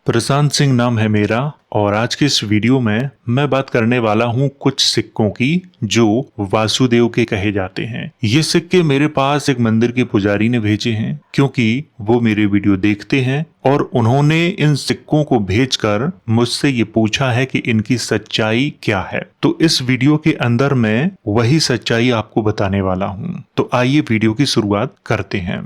प्रशांत सिंह नाम है मेरा और आज के इस वीडियो में मैं बात करने वाला हूं कुछ सिक्कों की जो वासुदेव के कहे जाते हैं। ये सिक्के मेरे पास एक मंदिर के पुजारी ने भेजे हैं क्योंकि वो मेरे वीडियो देखते हैं और उन्होंने इन सिक्कों को भेजकर मुझसे ये पूछा है कि इनकी सच्चाई क्या है। तो इस वीडियो के अंदर मैं वही सच्चाई आपको बताने वाला हूं। तो आइए वीडियो की शुरुआत करते हैं।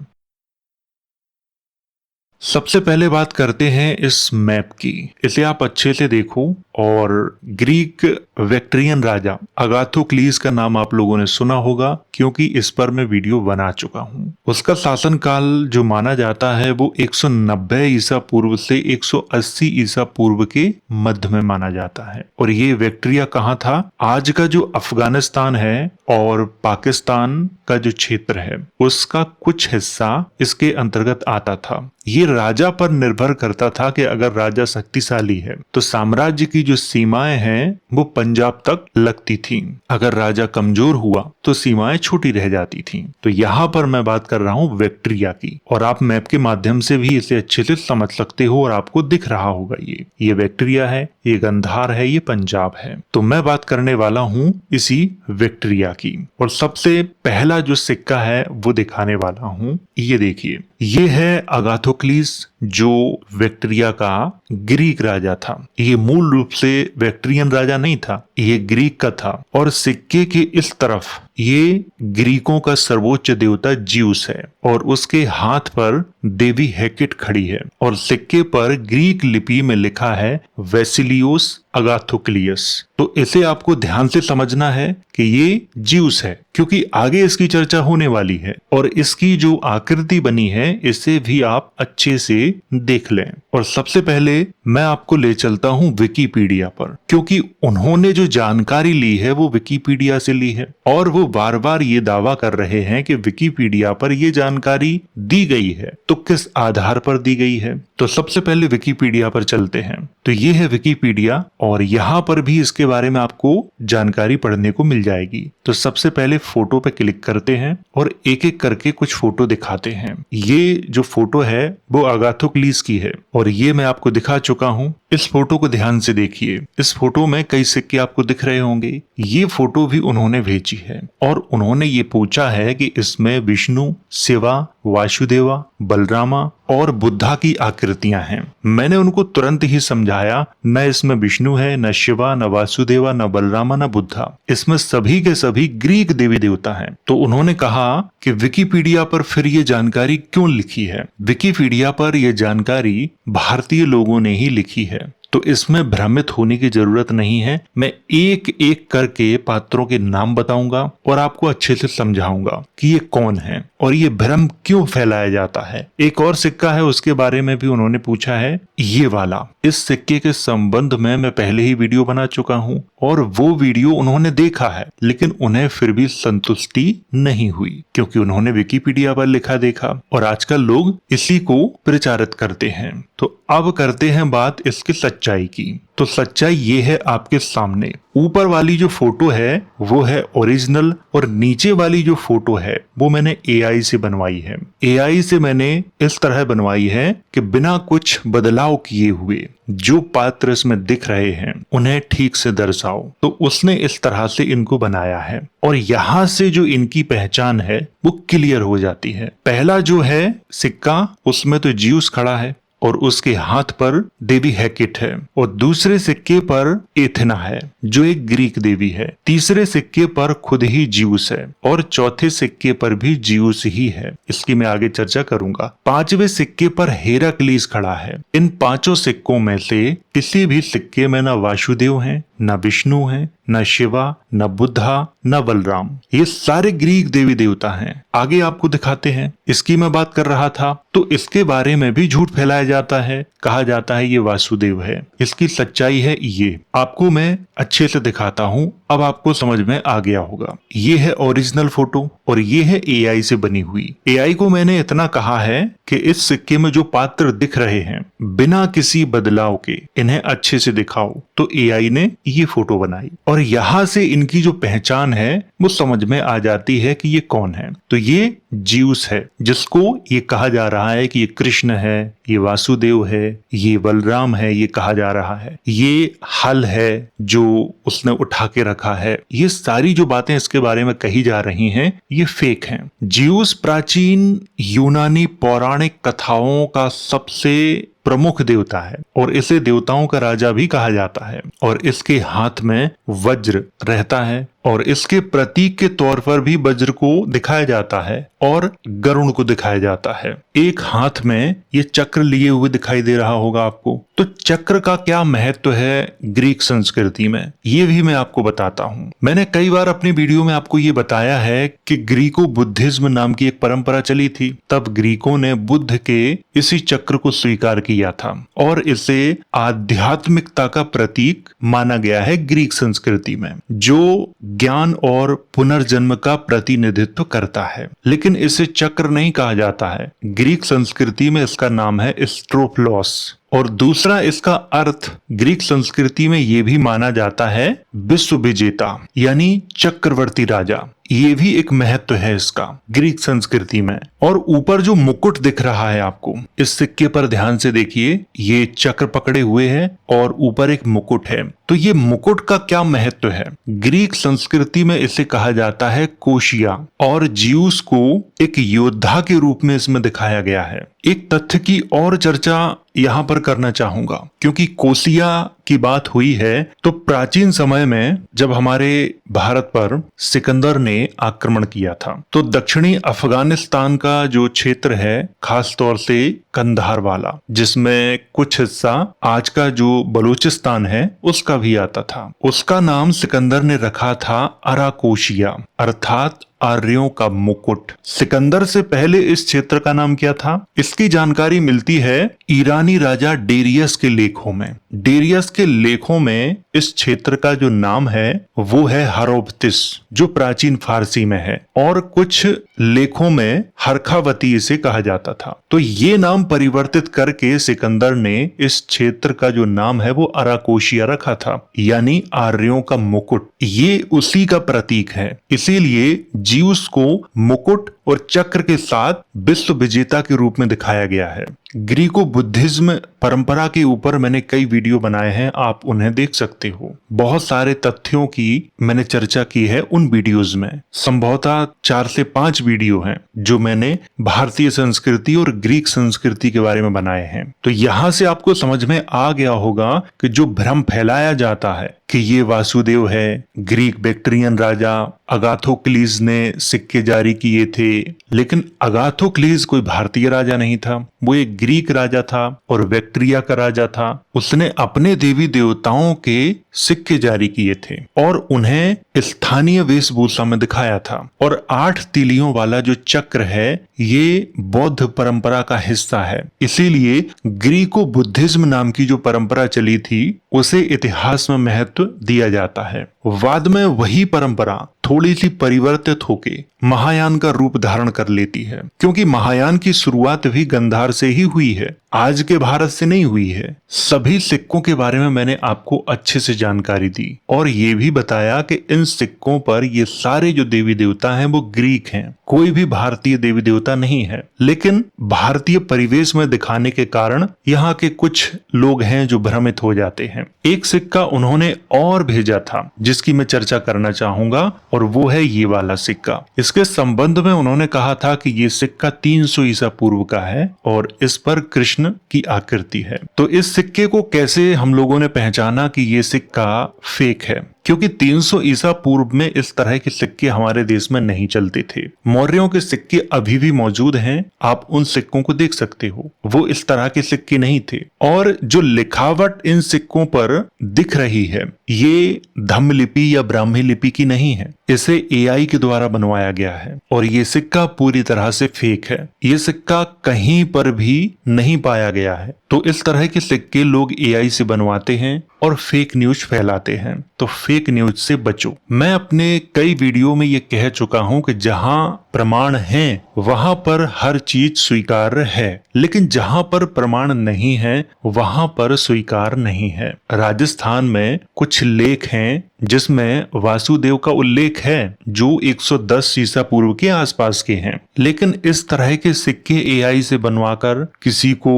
सबसे पहले बात करते हैं इस मैप की। इसे आप अच्छे से देखो और ग्रीक वेक्ट्रियन राजा अगाथोक्लीस का नाम आप लोगों ने सुना होगा क्योंकि इस पर मैं वीडियो बना चुका हूं। उसका शासनकाल जो माना जाता है वो 190 ईसा पूर्व से 180 ईसा पूर्व के मध्य में माना जाता है। और ये वेक्ट्रिया कहाँ था? आज का जो अफगानिस्तान है और पाकिस्तान का जो क्षेत्र है उसका कुछ हिस्सा इसके अंतर्गत आता था। ये राजा पर निर्भर करता था कि अगर राजा शक्तिशाली है तो साम्राज्य की जो सीमाएं हैं वो पंजाब तक लगती थीं। अगर राजा कमजोर हुआ तो सीमाएं छोटी रह जाती थीं। तो यहाँ पर मैं बात कर रहा हूँ वेक्ट्रिया की और आप मैप के माध्यम से भी इसे अच्छे से समझ सकते हो और आपको दिख रहा होगा ये वेक्ट्रिया है, ये गंधार है, ये पंजाब है। तो मैं बात करने वाला हूँ इसी वेक्ट्रिया की और सबसे पहला जो सिक्का है वो दिखाने वाला हूँ। ये देखिए, ये है अगाथोक्लीस जो वेक्ट्रिया का ग्रीक राजा था। ये मूल रूप से वेक्ट्रियन राजा नहीं था, ये ग्रीक का था। और सिक्के के इस तरफ ये ग्रीकों का सर्वोच्च देवता ज्यूस है और उसके हाथ पर देवी हेकेट खड़ी है और सिक्के पर ग्रीक लिपि में लिखा है वेसिलियोस अगाथोक्लियस। तो इसे आपको ध्यान से समझना है कि ये ज्यूस है क्योंकि आगे इसकी चर्चा होने वाली है और इसकी जो आकृति बनी है इसे भी आप अच्छे से देख लें। और सबसे पहले मैं आपको ले चलता हूं विकिपीडिया पर क्योंकि उन्होंने जो जानकारी ली है वो विकिपीडिया से ली है और वो बार बार ये दावा कर रहे हैं कि विकिपीडिया पर ये जानकारी दी गई है। तो किस आधार पर दी गई है? तो सबसे पहले विकिपीडिया पर चलते हैं। तो ये है विकिपीडिया और यहाँ पर भी इसके बारे में आपको जानकारी पढ़ने को मिल जाएगी। तो सबसे पहले फोटो पे क्लिक करते हैं और एक एक करके कुछ फोटो दिखाते हैं। ये जो फोटो है वो अगाथोक्लीस की है और ये मैं आपको दिखा चुका हूँ। इस फोटो को ध्यान से देखिए। इस फोटो में कई सिक्के आपको दिख रहे होंगे। ये फोटो भी उन्होंने भेजी है और उन्होंने ये पूछा है कि इसमें विष्णु, शिवा, वासुदेवा, बलरामा और बुद्धा की आकृतियां हैं। मैंने उनको तुरंत ही समझाया, न इसमें विष्णु है, न शिवा, न वासुदेवा, न बलरामा, न बुद्धा। इसमें सभी के सभी ग्रीक देवी देवता हैं। तो उन्होंने कहा कि विकिपीडिया पर फिर ये जानकारी क्यों लिखी है? विकिपीडिया पर यह जानकारी भारतीय लोगों ने ही लिखी है तो इसमें भ्रमित होने की जरूरत नहीं है। मैं एक एक करके पात्रों के नाम बताऊंगा और आपको अच्छे से समझाऊंगा कि ये कौन है और ये भ्रम क्यों फैलाया जाता है। एक और सिक्का है उसके बारे में भी उन्होंने पूछा है, ये वाला। इस सिक्के के संबंध में मैं पहले ही वीडियो बना चुका हूं और वो वीडियो उन्होंने देखा है लेकिन उन्हें फिर भी संतुष्टि नहीं हुई क्योंकि उन्होंने विकिपीडिया पर लिखा देखा और आजकल लोग इसी को प्रचारित करते हैं। तो अब करते हैं बात इसकी सच्चाई की। तो सच्चाई ये है आपके सामने। ऊपर वाली जो फोटो है वो है ओरिजिनल और नीचे वाली जो फोटो है वो मैंने एआई से बनवाई है। एआई से मैंने इस तरह बनवाई है कि बिना कुछ बदलाव किए हुए जो पात्र इसमें दिख रहे हैं उन्हें ठीक से दर्शाओ। तो उसने इस तरह से इनको बनाया है और यहाँ से जो इनकी पहचान है वो क्लियर हो जाती है। पहला जो है सिक्का उसमें तो ज्यूस खड़ा है और उसके हाथ पर देवी हेकेट है और दूसरे सिक्के पर एथेना है जो एक ग्रीक देवी है। तीसरे सिक्के पर खुद ही ज्यूस है और चौथे सिक्के पर भी ज्यूस ही है। इसकी मैं आगे चर्चा करूंगा। पांचवें सिक्के पर हेराक्लीस खड़ा है। इन पांचों सिक्कों में से किसी भी सिक्के में न वासुदेव है, न विष्णु है, न शिवा, न बुद्धा, न बलराम। ये सारे ग्रीक देवी देवता हैं। आगे आपको दिखाते हैं। इसकी मैं बात कर रहा था तो इसके बारे में भी झूठ फैलाया जाता है। कहा जाता है ये वासुदेव है। इसकी सच्चाई है ये। आपको मैं अच्छे से दिखाता हूँ, अब आपको समझ में आ गया होगा। ये है ओरिजिनल फोटो और ये है एआई से बनी हुई। एआई को मैंने इतना कहा है कि इस सिक्के में जो पात्र दिख रहे हैं बिना किसी बदलाव के इन्हें अच्छे से दिखाओ, तो एआई ने ये फोटो बनाई और यहाँ से इनकी जो पहचान है वो समझ में आ जाती है कि ये कौन है। तो ये ज्यूस है, जिसको ये कहा जा रहा है कि ये कृष्ण है, ये वासुदेव है, ये बलराम है, ये कहा जा रहा है। ये हल है जो उसने उठा के रखा है। ये सारी जो बातें इसके बारे में कही जा रही हैं ये फेक हैं। ज्यूस प्राचीन यूनानी पौराणिक कथाओं का सबसे प्रमुख देवता है और इसे देवताओं का राजा भी कहा जाता है और इसके हाथ में वज्र रहता है और इसके प्रतीक के तौर पर भी वज्र को दिखाया जाता है और गरुड़ को दिखाया जाता है। एक हाथ में ये चक्र लिए हुए दिखाई दे रहा होगा आपको। तो चक्र का क्या महत्व है ग्रीक संस्कृति में, ये भी मैं आपको बताता हूँ। मैंने कई बार अपनी वीडियो में आपको ये बताया है कि ग्रीको बुद्धिज्म नाम की एक परंपरा चली थी। तब ग्रीकों ने बुद्ध के इसी चक्र को स्वीकार किया था और इसे आध्यात्मिकता का प्रतीक माना गया है ग्रीक संस्कृति में, जो ज्ञान और पुनर्जन्म का प्रतिनिधित्व करता है। लेकिन इसे चक्र नहीं कहा जाता है। ग्रीक संस्कृति में इसका नाम है स्ट्रोफलोस और दूसरा इसका अर्थ ग्रीक संस्कृति में ये भी माना जाता है विश्व विजेता यानी चक्रवर्ती राजा। ये भी एक महत्व है इसका ग्रीक संस्कृति में। और ऊपर जो मुकुट दिख रहा है आपको, इस सिक्के पर ध्यान से देखिए, ये चक्र पकड़े हुए है और ऊपर एक मुकुट है। तो ये मुकुट का क्या महत्व है? ग्रीक संस्कृति में इसे कहा जाता है कोशिया और ज्यूस को एक योद्धा के रूप में इसमें दिखाया गया है। एक तथ्य की और चर्चा यहाँ पर करना चाहूंगा, क्योंकि कोसिया की बात हुई है तो प्राचीन समय में जब हमारे भारत पर सिकंदर ने आक्रमण किया था तो दक्षिणी अफगानिस्तान का जो क्षेत्र है, खास तौर से कंधार वाला, जिसमें कुछ हिस्सा आज का जो बलूचिस्तान है उसका भी आता था, उसका नाम सिकंदर ने रखा था अराकोशिया अर्थात आर्यों का मुकुट। सिकंदर से पहले इस क्षेत्र का नाम क्या था? इसकी जानकारी मिलती है ईरानी राजा डेरियस के लेखों में। डेरियस के लेखों में इस क्षेत्र का जो नाम है वो है हरोप्तिस, जो प्राचीन फारसी में है, और कुछ लेखों में हरखावती इसे कहा जाता था। तो ये नाम परिवर्तित करके सिकंदर ने इस क्षेत्र का जो नाम है वो अराकोशिया रखा था, यानी आर्यों का मुकुट। ये उसी का प्रतीक है। इसीलिए ज्यूस को मुकुट और चक्र के साथ विश्व विजेता के रूप में दिखाया गया है। ग्रीको बुद्धिज्म परंपरा के ऊपर मैंने कई वीडियो बनाए हैं, आप उन्हें देख सकते हो। बहुत सारे तथ्यों की मैंने चर्चा की है उन वीडियोस में। संभवतः 4 से 5 वीडियो हैं जो मैंने भारतीय संस्कृति और ग्रीक संस्कृति के बारे में बनाए हैं। तो यहाँ से आपको समझ में आ गया होगा कि जो भ्रम फैलाया जाता है कि ये वासुदेव है, ग्रीक बैक्ट्रियन राजा अगाथोक्लीज ने सिक्के जारी किए थे, लेकिन अगाथोक्लीज कोई भारतीय राजा नहीं था, वो एक ग्रीक राजा था और बैक्ट्रिया का राजा था। उसने अपने देवी देवताओं के सिक्के जारी किए थे और उन्हें स्थानीय वेशभूषा में दिखाया था। और 8 तीलियों वाला जो चक्र है ये बौद्ध परंपरा का हिस्सा है। इसीलिए ग्रीको बुद्धिज्म नाम की जो परंपरा चली थी उसे इतिहास में महत्व दिया जाता है। बाद में वही परंपरा थोड़ी सी परिवर्तित होके महायान का रूप धारण कर लेती है, क्योंकि महायान की शुरुआत भी गंधार से ही हुई है, आज के भारत से नहीं हुई है। सभी सिक्कों के बारे में मैंने आपको अच्छे से जानकारी दी और ये भी बताया कि इन सिक्कों पर ये सारे जो देवी देवता हैं वो ग्रीक हैं, कोई भी भारतीय देवी देवता नहीं है। लेकिन भारतीय परिवेश में दिखाने के कारण यहाँ के कुछ लोग हैं जो भ्रमित हो जाते हैं। एक सिक्का उन्होंने और भेजा था जिसकी मैं चर्चा करना चाहूंगा और वो है ये वाला सिक्का। इसके संबंध में उन्होंने कहा था कि ये सिक्का 300 ईसा पूर्व का है और इस पर कृष्ण की आकृति है। तो इस सिक्के को कैसे हम लोगों ने पहचाना कि ये सिक्का फेक है? क्योंकि 300 ईसा पूर्व में इस तरह के सिक्के हमारे देश में नहीं चलते थे। मौर्यों के सिक्के अभी भी मौजूद हैं, आप उन सिक्कों को देख सकते हो, वो इस तरह के सिक्के नहीं थे। और जो लिखावट इन सिक्कों पर दिख रही है ये धम्म लिपि या ब्राह्मी लिपि की नहीं है, इसे एआई के द्वारा बनवाया गया है और ये सिक्का पूरी तरह से फेक है। ये सिक्का कहीं पर भी नहीं पाया गया है। तो इस तरह के सिक्के लोग एआई से बनवाते हैं और फेक न्यूज फैलाते हैं, तो फेक न्यूज से बचो। मैं अपने कई वीडियो में ये कह चुका हूं कि जहां प्रमाण हैं वहां पर हर चीज स्वीकार्य है, लेकिन जहां पर प्रमाण नहीं है वहां पर स्वीकार नहीं है। राजस्थान में कुछ लेख हैं जिसमें वासुदेव का उल्लेख है जो 110 ईसा पूर्व के आसपास के हैं, लेकिन इस तरह के सिक्के एआई से बनवाकर किसी को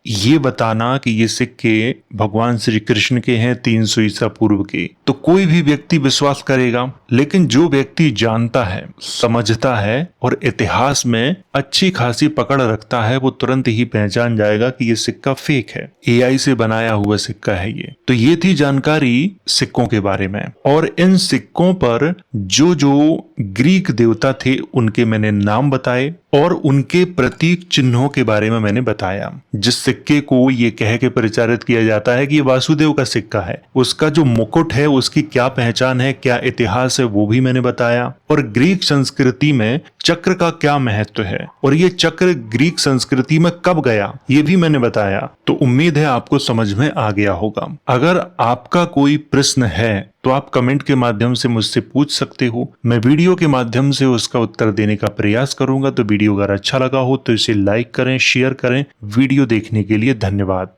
ये बताना कि ये सिक्के भगवान श्री कृष्ण के हैं 300 ईसा पूर्व के, तो कोई भी व्यक्ति विश्वास करेगा। लेकिन जो व्यक्ति जानता है, समझता है और इतिहास में अच्छी खासी पकड़ रखता है वो तुरंत ही पहचान जाएगा कि ये सिक्का फेक है, एआई से बनाया हुआ सिक्का है ये। तो ये थी जानकारी सिक्कों के बारे में। और इन सिक्कों पर जो जो ग्रीक देवता थे उनके मैंने नाम बताए और उनके प्रतीक चिन्हों के बारे में मैंने बताया। जिस सिक्के को ये कह के प्रचारित किया जाता है कि ये वासुदेव का सिक्का है, उसका जो मुकुट है उसकी क्या पहचान है, क्या इतिहास है, वो भी मैंने बताया। और ग्रीक संस्कृति में चक्र का क्या महत्व है और ये चक्र ग्रीक संस्कृति में कब गया ये भी मैंने बताया। तो उम्मीद है आपको समझ में आ गया होगा। अगर आपका कोई प्रश्न है तो आप कमेंट के माध्यम से मुझसे पूछ सकते हो, मैं वीडियो के माध्यम से उसका उत्तर देने का प्रयास करूंगा। तो वीडियो अगर अच्छा लगा हो तो इसे लाइक करें, शेयर करें। वीडियो देखने के लिए धन्यवाद।